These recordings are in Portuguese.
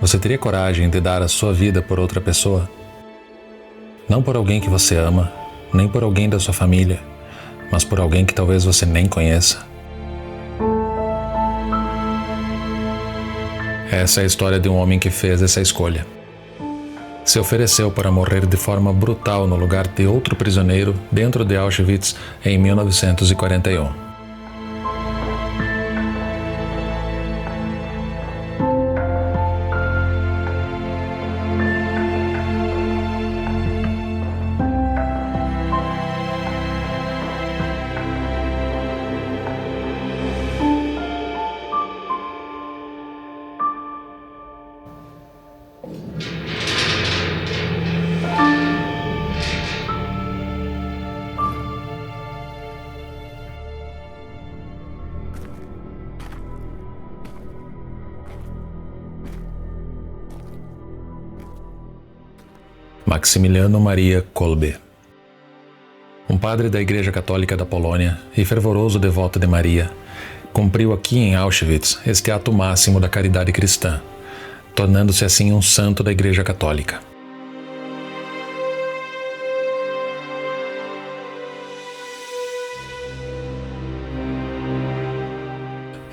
Você teria coragem de dar a sua vida por outra pessoa? Não por alguém que você ama, nem por alguém da sua família, mas por alguém que talvez você nem conheça. Essa é a história de um homem que fez essa escolha. Se ofereceu para morrer de forma brutal no lugar de outro prisioneiro dentro de Auschwitz em 1941. Maximiliano Maria Kolbe. Um padre da Igreja Católica da Polônia e fervoroso devoto de Maria, cumpriu aqui em Auschwitz este ato máximo da caridade cristã, tornando-se assim um santo da Igreja Católica.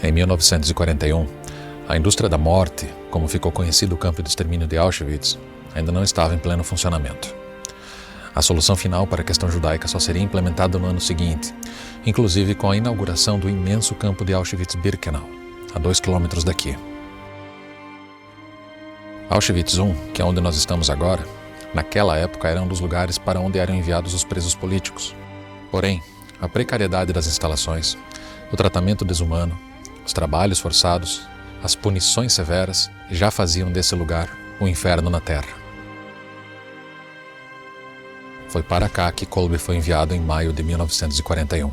Em 1941, a indústria da morte, como ficou conhecido o campo de extermínio de Auschwitz, ainda não estava em pleno funcionamento. A solução final para a questão judaica só seria implementada no ano seguinte, inclusive com a inauguração do imenso campo de Auschwitz-Birkenau, a 2 quilômetros daqui. Auschwitz I, que é onde nós estamos agora, naquela época era um dos lugares para onde eram enviados os presos políticos. Porém, a precariedade das instalações, o tratamento desumano, os trabalhos forçados, as punições severas já faziam desse lugar o inferno na Terra. Foi para cá que Kolbe foi enviado em maio de 1941.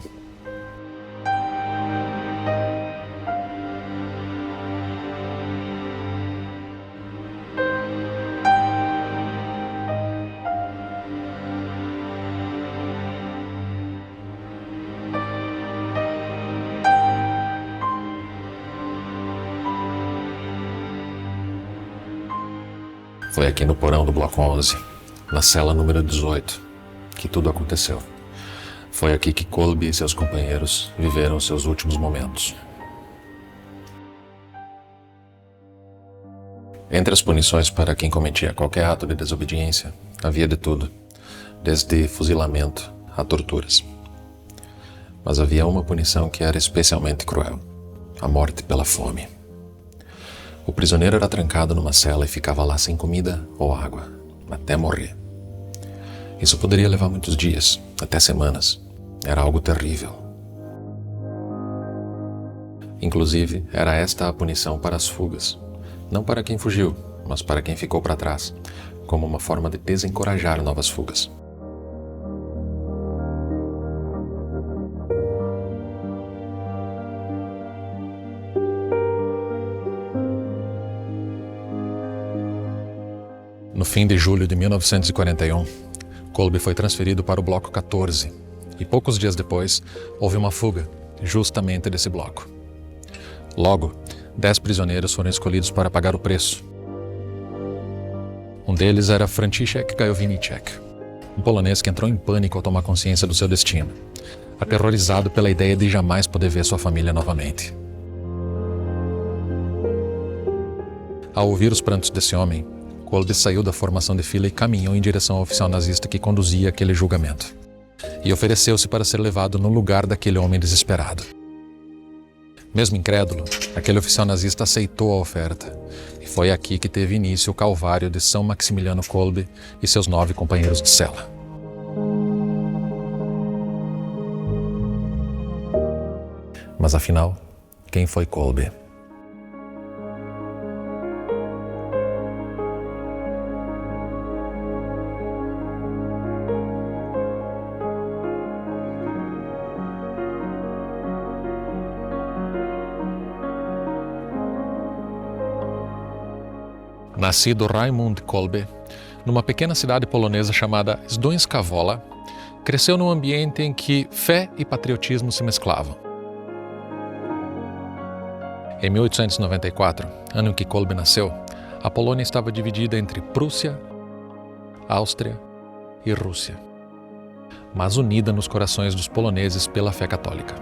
Foi aqui no porão do Bloco 11, na cela número 18, que tudo aconteceu. Foi aqui que Kolbe e seus companheiros viveram seus últimos momentos. Entre as punições para quem cometia qualquer ato de desobediência, havia de tudo, desde fuzilamento a torturas. Mas havia uma punição que era especialmente cruel: a morte pela fome. O prisioneiro era trancado numa cela e ficava lá sem comida ou água, até morrer. Isso poderia levar muitos dias, até semanas. Era algo terrível. Inclusive, era esta a punição para as fugas. Não para quem fugiu, mas para quem ficou para trás, como uma forma de desencorajar novas fugas. No fim de julho de 1941, Kolbe foi transferido para o Bloco 14 e poucos dias depois houve uma fuga, justamente desse bloco. Logo, 10 prisioneiros foram escolhidos para pagar o preço. Um deles era Franciszek Gajowniczek, um polonês que entrou em pânico ao tomar consciência do seu destino, aterrorizado pela ideia de jamais poder ver sua família novamente. Ao ouvir os prantos desse homem, Kolbe saiu da formação de fila e caminhou em direção ao oficial nazista que conduzia aquele julgamento, e ofereceu-se para ser levado no lugar daquele homem desesperado. Mesmo incrédulo, aquele oficial nazista aceitou a oferta, e foi aqui que teve início o calvário de São Maximiliano Kolbe e seus 9 companheiros de cela. Mas afinal, quem foi Kolbe? Nascido Raimund Kolbe, numa pequena cidade polonesa chamada Zduńska Wola, cresceu num ambiente em que fé e patriotismo se mesclavam. Em 1894, ano em que Kolbe nasceu, A Polônia estava dividida entre Prússia, Áustria e Rússia, mas unida nos corações dos poloneses pela fé católica.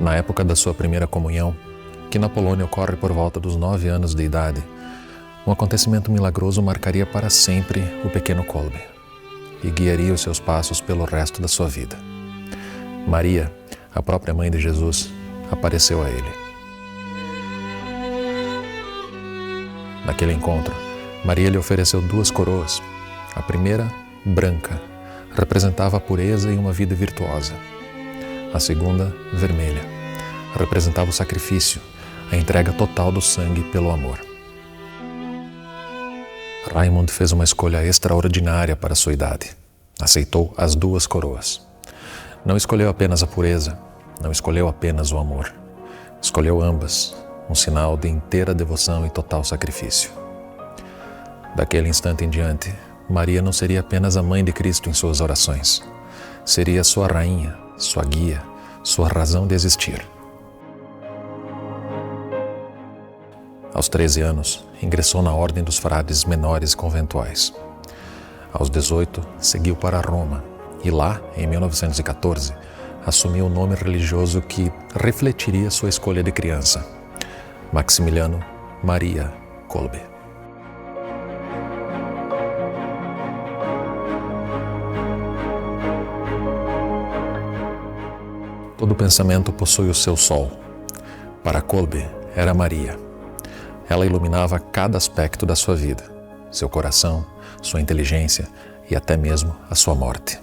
Na época da sua primeira comunhão, que na Polônia ocorre por volta dos 9 anos de idade, um acontecimento milagroso marcaria para sempre o pequeno Kolbe e guiaria os seus passos pelo resto da sua vida. Maria, a própria mãe de Jesus, apareceu a ele. Naquele encontro, Maria lhe ofereceu 2 coroas. A primeira, branca, representava a pureza e uma vida virtuosa. A segunda, vermelha, representava o sacrifício, a entrega total do sangue pelo amor. Raimund fez uma escolha extraordinária para sua idade. Aceitou as 2 coroas. Não escolheu apenas a pureza, não escolheu apenas o amor. Escolheu ambas, um sinal de inteira devoção e total sacrifício. Daquele instante em diante, Maria não seria apenas a mãe de Cristo em suas orações. Seria sua rainha, sua guia, sua razão de existir. Aos 13 anos, ingressou na Ordem dos Frades Menores Conventuais. Aos 18, seguiu para Roma e lá, em 1914, assumiu o nome religioso que refletiria sua escolha de criança: Maximiliano Maria Kolbe. Todo pensamento possui o seu sol. Para Kolbe, era Maria. Ela iluminava cada aspecto da sua vida, seu coração, sua inteligência e até mesmo a sua morte.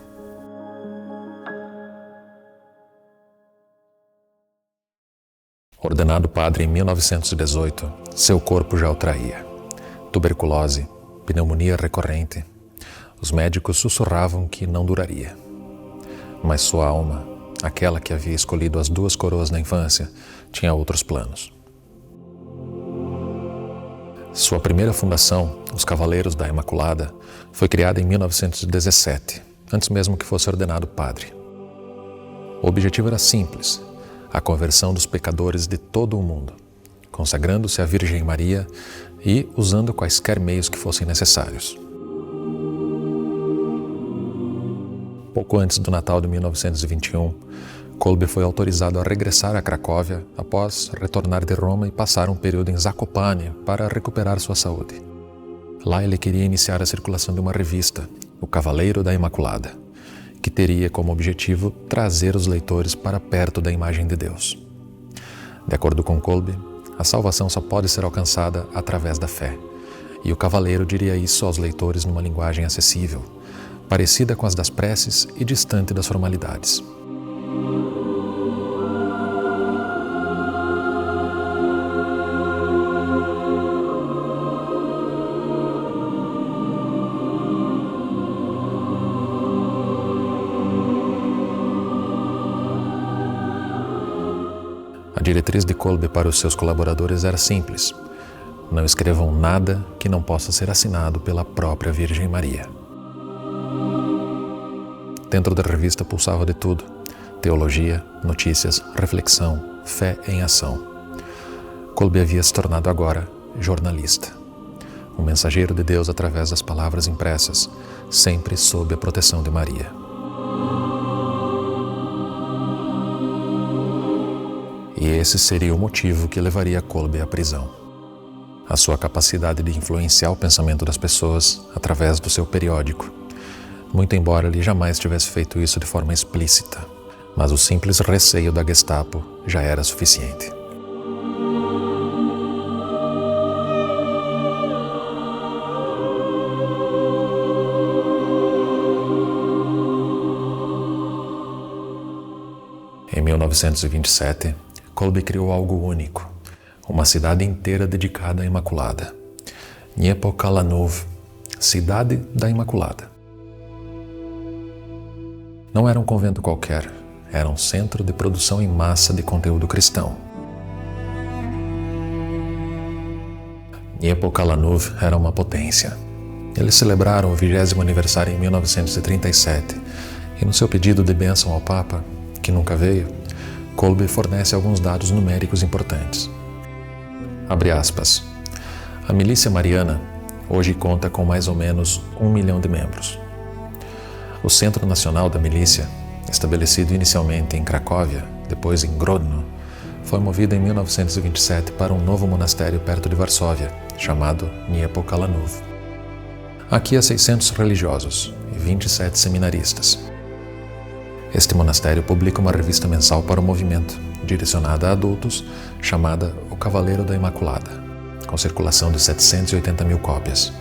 Ordenado padre em 1918, seu corpo já o traía. Tuberculose, pneumonia recorrente. Os médicos sussurravam que não duraria. Mas sua alma, aquela que havia escolhido as 2 coroas na infância, tinha outros planos. Sua primeira fundação, os Cavaleiros da Imaculada, foi criada em 1917, antes mesmo que fosse ordenado padre. O objetivo era simples: a conversão dos pecadores de todo o mundo, consagrando-se à Virgem Maria e usando quaisquer meios que fossem necessários. Pouco antes do Natal de 1921, Kolbe foi autorizado a regressar a Cracóvia após retornar de Roma e passar um período em Zakopane para recuperar sua saúde. Lá ele queria iniciar a circulação de uma revista, O Cavaleiro da Imaculada, que teria como objetivo trazer os leitores para perto da imagem de Deus. De acordo com Kolbe, a salvação só pode ser alcançada através da fé, e o cavaleiro diria isso aos leitores numa linguagem acessível, parecida com as das preces e distante das formalidades. A diretriz de Kolbe para os seus colaboradores era simples: não escrevam nada que não possa ser assinado pela própria Virgem Maria. Dentro da revista pulsava de tudo: teologia, notícias, reflexão, fé em ação. Kolbe havia se tornado agora jornalista, um mensageiro de Deus através das palavras impressas, sempre sob a proteção de Maria. E esse seria o motivo que levaria Kolbe à prisão. A sua capacidade de influenciar o pensamento das pessoas através do seu periódico, muito embora ele jamais tivesse feito isso de forma explícita, mas o simples receio da Gestapo já era suficiente. Em 1927, Kolbe criou algo único, uma cidade inteira dedicada à Imaculada. Niepokalanów, Cidade da Imaculada. Não era um convento qualquer, era um centro de produção em massa de conteúdo cristão. Niepokalanów era uma potência. Eles celebraram o 20º aniversário em 1937 e no seu pedido de bênção ao Papa, que nunca veio, Kolbe fornece alguns dados numéricos importantes. Abre aspas. A milícia mariana hoje conta com mais ou menos 1 milhão de membros. O Centro Nacional da Milícia, estabelecido inicialmente em Cracóvia, depois em Grodno, foi movido em 1927 para um novo monastério perto de Varsóvia, chamado Niepokalanów. Aqui há 600 religiosos e 27 seminaristas. Este monastério publica uma revista mensal para o movimento, direcionada a adultos, chamada O Cavaleiro da Imaculada, com circulação de 780 mil cópias.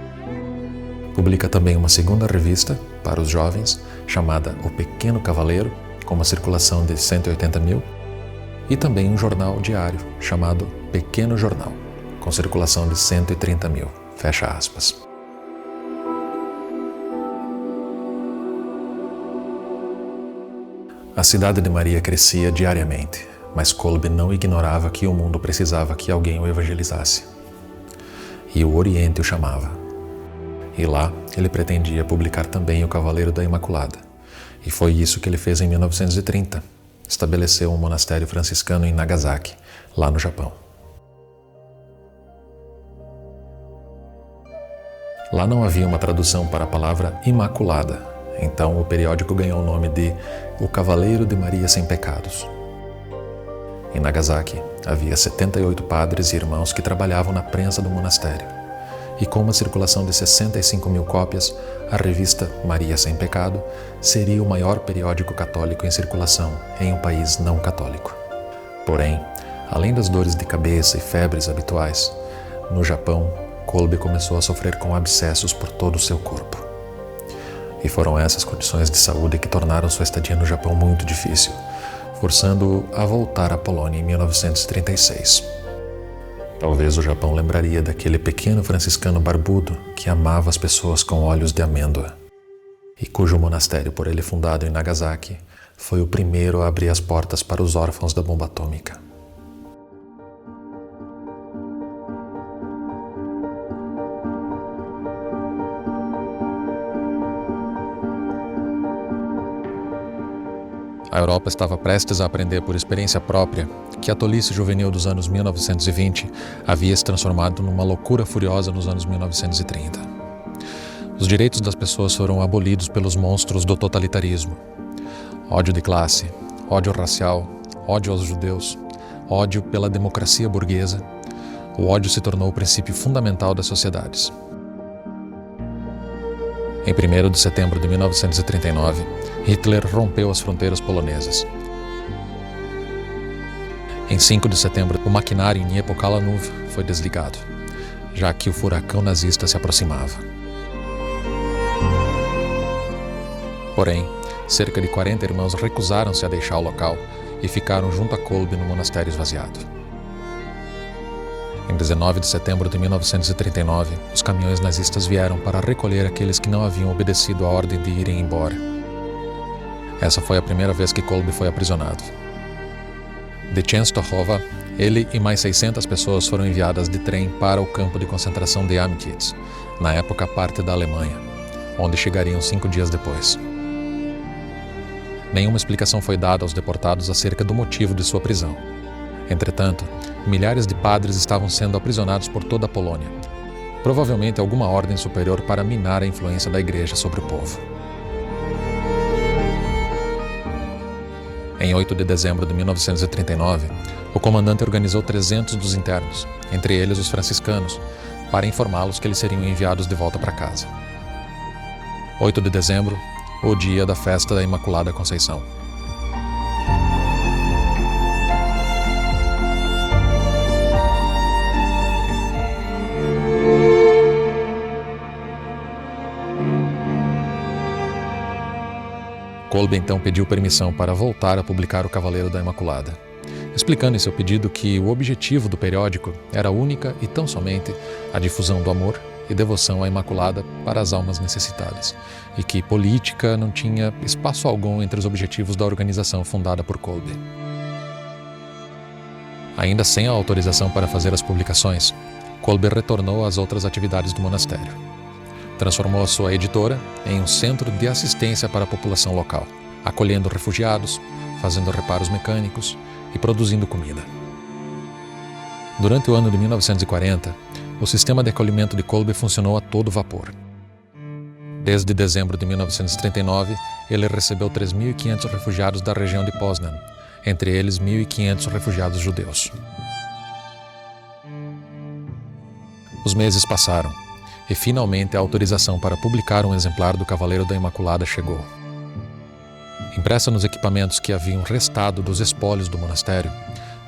Publica também uma segunda revista, para os jovens, chamada O Pequeno Cavaleiro, com uma circulação de 180 mil, e também um jornal diário, chamado Pequeno Jornal, com circulação de 130 mil. Fecha aspas. A cidade de Maria crescia diariamente, mas Kolbe não ignorava que o mundo precisava que alguém o evangelizasse. E o Oriente o chamava. E lá ele pretendia publicar também O Cavaleiro da Imaculada. E foi isso que ele fez em 1930. Estabeleceu um monastério franciscano em Nagasaki, lá no Japão. Lá não havia uma tradução para a palavra Imaculada. Então o periódico ganhou o nome de O Cavaleiro de Maria Sem Pecados. Em Nagasaki, havia 78 padres e irmãos que trabalhavam na prensa do monastério. E com uma circulação de 65 mil cópias, a revista Maria Sem Pecado seria o maior periódico católico em circulação em um país não católico. Porém, além das dores de cabeça e febres habituais, no Japão, Kolbe começou a sofrer com abscessos por todo o seu corpo. E foram essas condições de saúde que tornaram sua estadia no Japão muito difícil, forçando-o a voltar à Polônia em 1936. Talvez o Japão lembraria daquele pequeno franciscano barbudo que amava as pessoas com olhos de amêndoa, e cujo monastério por ele fundado em Nagasaki foi o primeiro a abrir as portas para os órfãos da bomba atômica. A Europa estava prestes a aprender por experiência própria que a tolice juvenil dos anos 1920 havia se transformado numa loucura furiosa nos anos 1930. Os direitos das pessoas foram abolidos pelos monstros do totalitarismo. Ódio de classe, ódio racial, ódio aos judeus, ódio pela democracia burguesa. O ódio se tornou o princípio fundamental das sociedades. Em 1º de setembro de 1939, Hitler rompeu as fronteiras polonesas. Em 5 de setembro, o maquinário em Niepokalanów foi desligado, já que o furacão nazista se aproximava. Porém, cerca de 40 irmãos recusaram-se a deixar o local e ficaram junto a Kolbe no monastério esvaziado. Em 19 de setembro de 1939, os caminhões nazistas vieram para recolher aqueles que não haviam obedecido a ordem de irem embora. Essa foi a primeira vez que Kolbe foi aprisionado. De Częstochowa, ele e mais 600 pessoas foram enviadas de trem para o campo de concentração de Amtitz, na época parte da Alemanha, onde chegariam 5 dias depois. Nenhuma explicação foi dada aos deportados acerca do motivo de sua prisão. Entretanto, milhares de padres estavam sendo aprisionados por toda a Polônia, provavelmente alguma ordem superior para minar a influência da Igreja sobre o povo. Em 8 de dezembro de 1939, o comandante organizou 300 dos internos, entre eles os franciscanos, para informá-los que eles seriam enviados de volta para casa. 8 de dezembro, o dia da festa da Imaculada Conceição. Kolbe então pediu permissão para voltar a publicar O Cavaleiro da Imaculada, explicando em seu pedido que o objetivo do periódico era única e tão somente a difusão do amor e devoção à Imaculada para as almas necessitadas, e que política não tinha espaço algum entre os objetivos da organização fundada por Kolbe. Ainda sem a autorização para fazer as publicações, Kolbe retornou às outras atividades do monastério. Transformou a sua editora em um centro de assistência para a população local, acolhendo refugiados, fazendo reparos mecânicos e produzindo comida. Durante o ano de 1940, o sistema de acolhimento de Kolbe funcionou a todo vapor. Desde dezembro de 1939, ele recebeu 3.500 refugiados da região de Poznan, entre eles 1.500 refugiados judeus. Os meses passaram e finalmente a autorização para publicar um exemplar do Cavaleiro da Imaculada chegou. Impressa nos equipamentos que haviam restado dos espólios do monastério,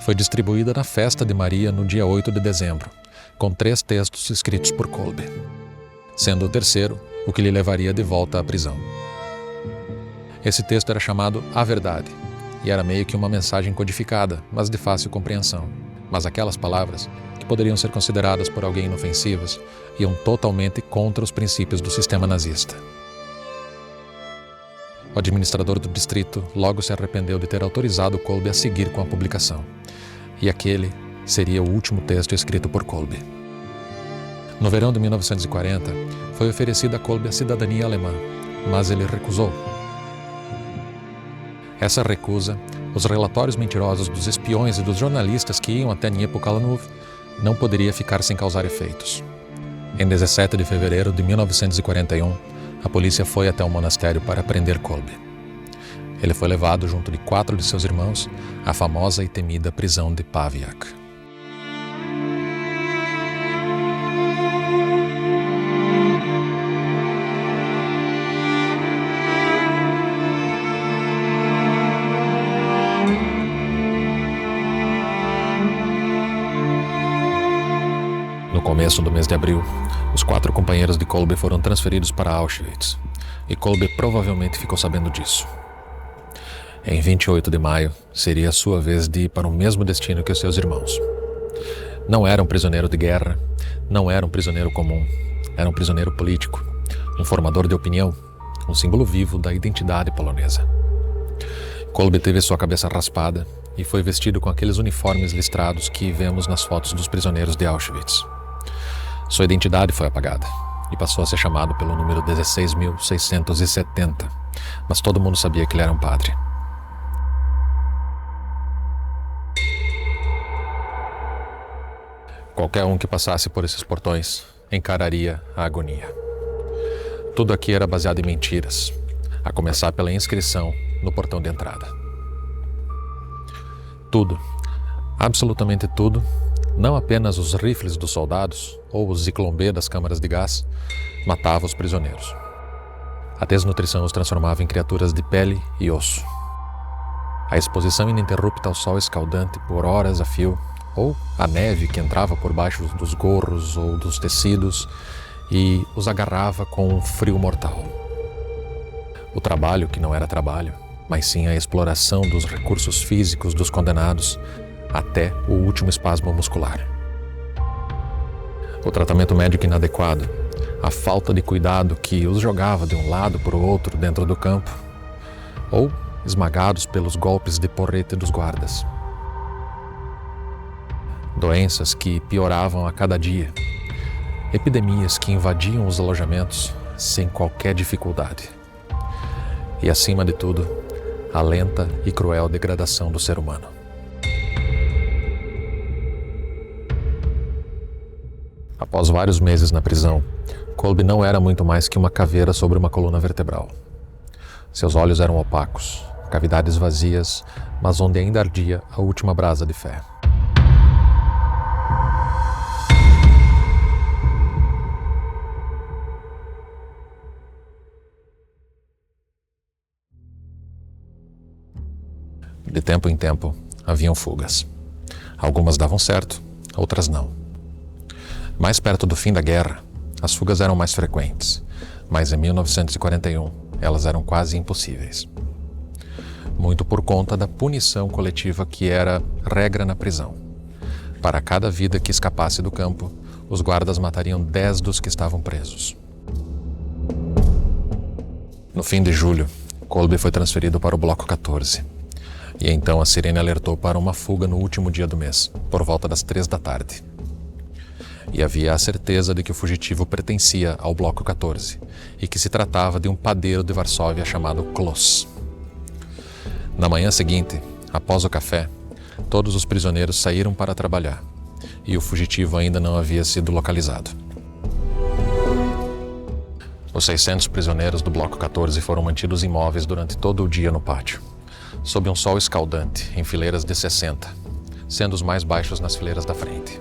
foi distribuída na festa de Maria no dia 8 de dezembro, com 3 textos escritos por Kolbe, sendo o terceiro o que lhe levaria de volta à prisão. Esse texto era chamado A Verdade, e era meio que uma mensagem codificada, mas de fácil compreensão. Mas aquelas palavras, que poderiam ser consideradas por alguém inofensivas, iam totalmente contra os princípios do sistema nazista. O administrador do distrito logo se arrependeu de ter autorizado Kolbe a seguir com a publicação, e aquele seria o último texto escrito por Kolbe. No verão de 1940, foi oferecida a Kolbe a cidadania alemã, mas ele recusou. Essa recusa, os relatórios mentirosos dos espiões e dos jornalistas que iam até Niepokalanów, não poderia ficar sem causar efeitos. Em 17 de fevereiro de 1941, a polícia foi até o monastério para prender Kolbe. Ele foi levado junto de 4 de seus irmãos à famosa e temida prisão de Pawiak. No começo do mês de abril, os 4 companheiros de Kolbe foram transferidos para Auschwitz, e Kolbe provavelmente ficou sabendo disso. Em 28 de maio, seria a sua vez de ir para o mesmo destino que os seus irmãos. Não era um prisioneiro de guerra, não era um prisioneiro comum, era um prisioneiro político, um formador de opinião, um símbolo vivo da identidade polonesa. Kolbe teve sua cabeça raspada e foi vestido com aqueles uniformes listrados que vemos nas fotos dos prisioneiros de Auschwitz. Sua identidade foi apagada e passou a ser chamado pelo número 16.670, mas todo mundo sabia que ele era um padre. Qualquer um que passasse por esses portões encararia a agonia. Tudo aqui era baseado em mentiras, a começar pela inscrição no portão de entrada. Tudo, absolutamente tudo, não apenas os rifles dos soldados ou os Zyklon B das câmaras de gás, matava os prisioneiros. A desnutrição os transformava em criaturas de pele e osso. A exposição ininterrupta ao sol escaldante por horas a fio, ou a neve que entrava por baixo dos gorros ou dos tecidos e os agarrava com um frio mortal. O trabalho que não era trabalho, mas sim a exploração dos recursos físicos dos condenados até o último espasmo muscular. O tratamento médico inadequado, a falta de cuidado que os jogava de um lado para o outro dentro do campo, ou esmagados pelos golpes de porrete dos guardas. Doenças que pioravam a cada dia, epidemias que invadiam os alojamentos sem qualquer dificuldade. E, acima de tudo, a lenta e cruel degradação do ser humano. Após vários meses na prisão, Kolbe não era muito mais que uma caveira sobre uma coluna vertebral. Seus olhos eram opacos, cavidades vazias, mas onde ainda ardia a última brasa de fé. De tempo em tempo, haviam fugas. Algumas davam certo, outras não. Mais perto do fim da guerra, as fugas eram mais frequentes, mas em 1941 elas eram quase impossíveis. Muito por conta da punição coletiva que era regra na prisão. Para cada vida que escapasse do campo, os guardas matariam 10 dos que estavam presos. No fim de julho, Kolbe foi transferido para o Bloco 14. E então a sirene alertou para uma fuga no último dia do mês, por volta das 3 da tarde. e havia a certeza de que o fugitivo pertencia ao Bloco 14 e que se tratava de um padeiro de Varsóvia chamado Klos. Na manhã seguinte, após o café, todos os prisioneiros saíram para trabalhar e o fugitivo ainda não havia sido localizado. Os 600 prisioneiros do Bloco 14 foram mantidos imóveis durante todo o dia no pátio, sob um sol escaldante, em fileiras de 60, sendo os mais baixos nas fileiras da frente.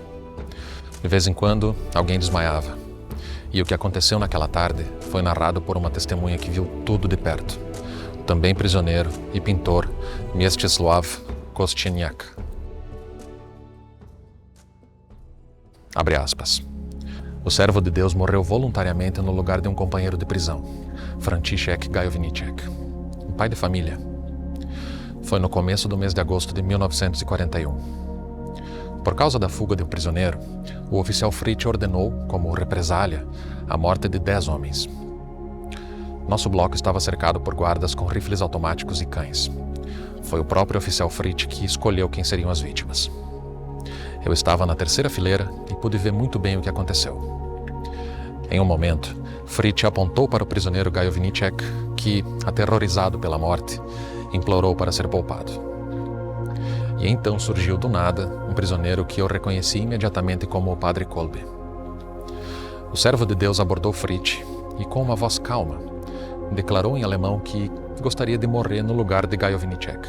De vez em quando, alguém desmaiava, e o que aconteceu naquela tarde foi narrado por uma testemunha que viu tudo de perto, o também prisioneiro e pintor Mieczysław Kościeniak. Abre aspas. O servo de Deus morreu voluntariamente no lugar de um companheiro de prisão, Franciszek Gajowniczek, um pai de família. Foi no começo do mês de agosto de 1941. Por causa da fuga de um prisioneiro, o oficial Fritz ordenou, como represália, a morte de 10 homens. Nosso bloco estava cercado por guardas com rifles automáticos e cães. Foi o próprio oficial Fritz que escolheu quem seriam as vítimas. Eu estava na terceira fileira e pude ver muito bem o que aconteceu. Em um momento, Fritz apontou para o prisioneiro Gajowniczek, que, aterrorizado pela morte, implorou para ser poupado. E então surgiu do nada um prisioneiro que eu reconheci imediatamente como o padre Kolbe. O servo de Deus abordou Fritz e, com uma voz calma, declarou em alemão que gostaria de morrer no lugar de Gajowniczek.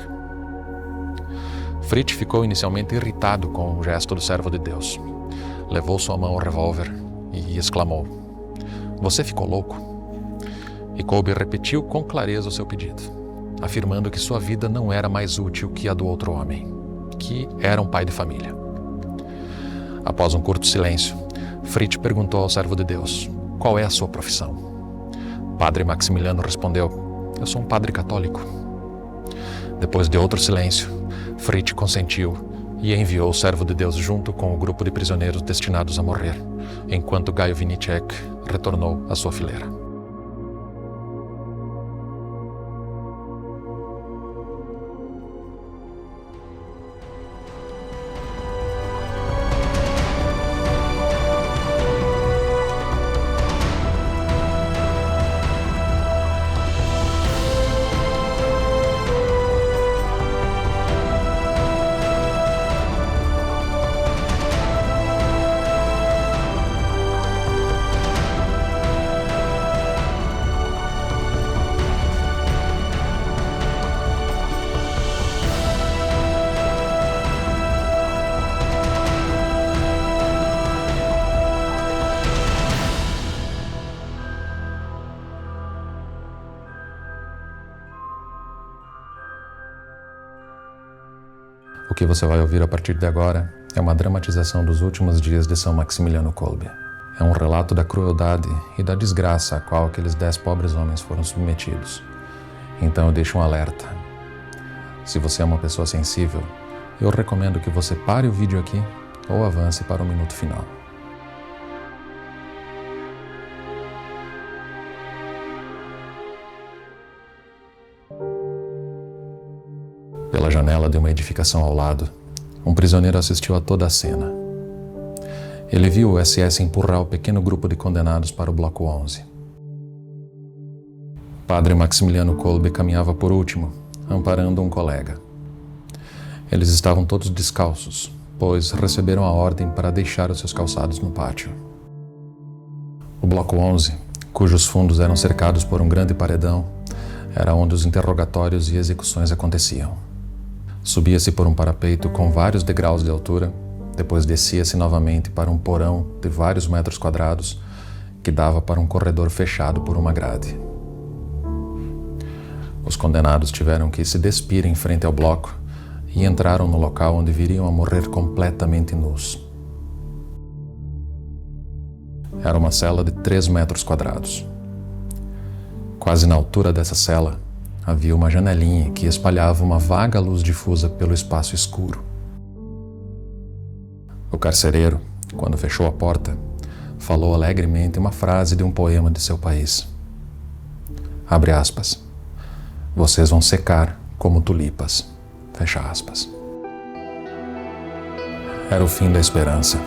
Fritz ficou inicialmente irritado com o gesto do servo de Deus. Levou sua mão ao revólver e exclamou: "Você ficou louco?" E Kolbe repetiu com clareza o seu pedido, afirmando que sua vida não era mais útil que a do outro homem, que era um pai de família. Após um curto silêncio, Fritz perguntou ao servo de Deus: "Qual é a sua profissão?" Padre Maximiliano respondeu: "Eu sou um padre católico." Depois de outro silêncio, Fritz consentiu e enviou o servo de Deus junto com o grupo de prisioneiros destinados a morrer, enquanto Gajowniczek retornou à sua fileira. O que você vai ouvir a partir de agora é uma dramatização dos últimos dias de São Maximiliano Kolbe. É um relato da crueldade e da desgraça a qual aqueles 10 pobres homens foram submetidos. Então eu deixo um alerta. Se você é uma pessoa sensível, eu recomendo que você pare o vídeo aqui ou avance para o minuto final. Pela janela de uma edificação ao lado, um prisioneiro assistiu a toda a cena. Ele viu o SS empurrar o pequeno grupo de condenados para o Bloco 11. Padre Maximiliano Kolbe caminhava por último, amparando um colega. Eles estavam todos descalços, pois receberam a ordem para deixar os seus calçados no pátio. O Bloco 11, cujos fundos eram cercados por um grande paredão, era onde os interrogatórios e execuções aconteciam. Subia-se por um parapeito com vários degraus de altura, depois descia-se novamente para um porão de vários metros quadrados que dava para um corredor fechado por uma grade. Os condenados tiveram que se despir em frente ao bloco e entraram no local onde viriam a morrer completamente nus. Era uma cela de 3 metros quadrados. Quase na altura dessa cela, havia uma janelinha que espalhava uma vaga luz difusa pelo espaço escuro. O carcereiro, quando fechou a porta, falou alegremente uma frase de um poema de seu país. Abre aspas. Vocês vão secar como tulipas. Fecha aspas. Era o fim da esperança.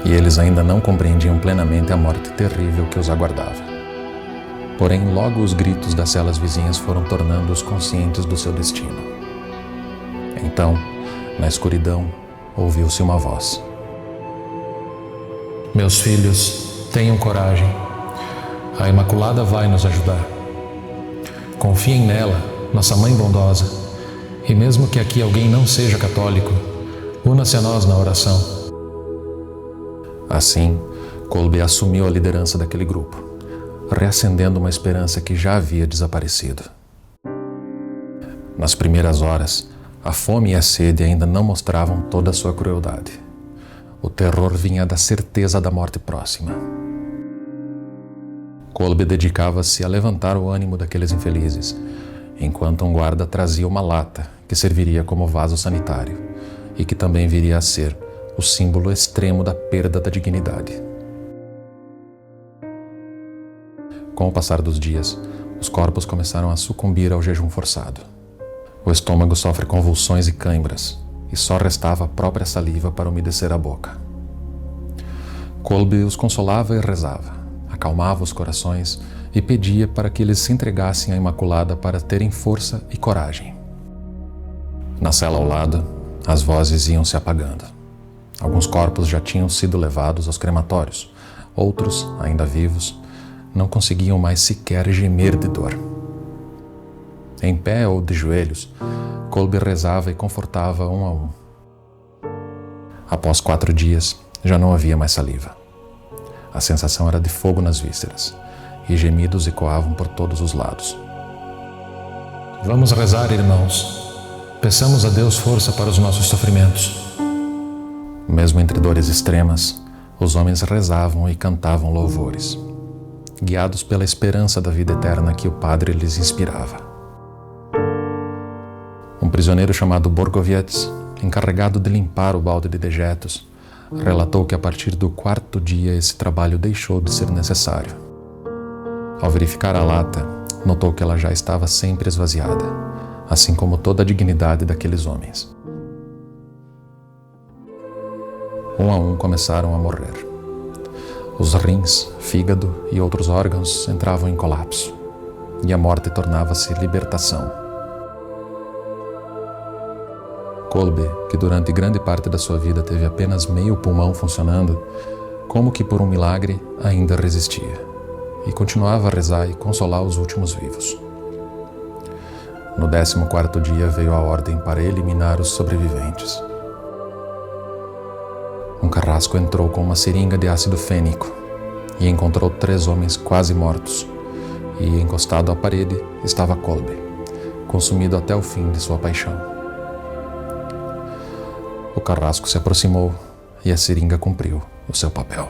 e eles ainda não compreendiam plenamente a morte terrível que os aguardava. Porém, logo os gritos das celas vizinhas foram tornando-os conscientes do seu destino. Então, na escuridão, ouviu-se uma voz. Meus filhos, tenham coragem. A Imaculada vai nos ajudar. Confiem nela, nossa Mãe bondosa, e mesmo que aqui alguém não seja católico, una-se a nós na oração. Assim, Kolbe assumiu a liderança daquele grupo, reacendendo uma esperança que já havia desaparecido. Nas primeiras horas, a fome e a sede ainda não mostravam toda a sua crueldade. O terror vinha da certeza da morte próxima. Kolbe dedicava-se a levantar o ânimo daqueles infelizes, enquanto um guarda trazia uma lata que serviria como vaso sanitário e que também viria a ser o símbolo extremo da perda da dignidade. Com o passar dos dias, os corpos começaram a sucumbir ao jejum forçado. O estômago sofre convulsões e cãibras, e só restava a própria saliva para umedecer a boca. Kolbe os consolava e rezava, acalmava os corações e pedia para que eles se entregassem à Imaculada para terem força e coragem. Na cela ao lado, as vozes iam se apagando. Alguns corpos já tinham sido levados aos crematórios, outros, ainda vivos, não conseguiam mais sequer gemer de dor. Em pé ou de joelhos, Kolbe rezava e confortava um a um. Após 4 dias, já não havia mais saliva. A sensação era de fogo nas vísceras, e gemidos ecoavam por todos os lados. Vamos rezar, irmãos. Peçamos a Deus força para os nossos sofrimentos. Mesmo entre dores extremas, os homens rezavam e cantavam louvores, guiados pela esperança da vida eterna que o padre lhes inspirava. Um prisioneiro chamado Borgovietz, encarregado de limpar o balde de dejetos, relatou que a partir do 4º dia esse trabalho deixou de ser necessário. Ao verificar a lata, notou que ela já estava sempre esvaziada, assim como toda a dignidade daqueles homens. Um a um começaram a morrer. Os rins, fígado e outros órgãos entravam em colapso, e a morte tornava-se libertação. Kolbe, que durante grande parte da sua vida teve apenas meio pulmão funcionando, como que por um milagre, ainda resistia, e continuava a rezar e consolar os últimos vivos. No 14º dia veio a ordem para eliminar os sobreviventes. Um carrasco entrou com uma seringa de ácido fênico e encontrou 3 homens quase mortos, e encostado à parede estava Kolbe, consumido até o fim de sua paixão. O carrasco se aproximou e a seringa cumpriu o seu papel.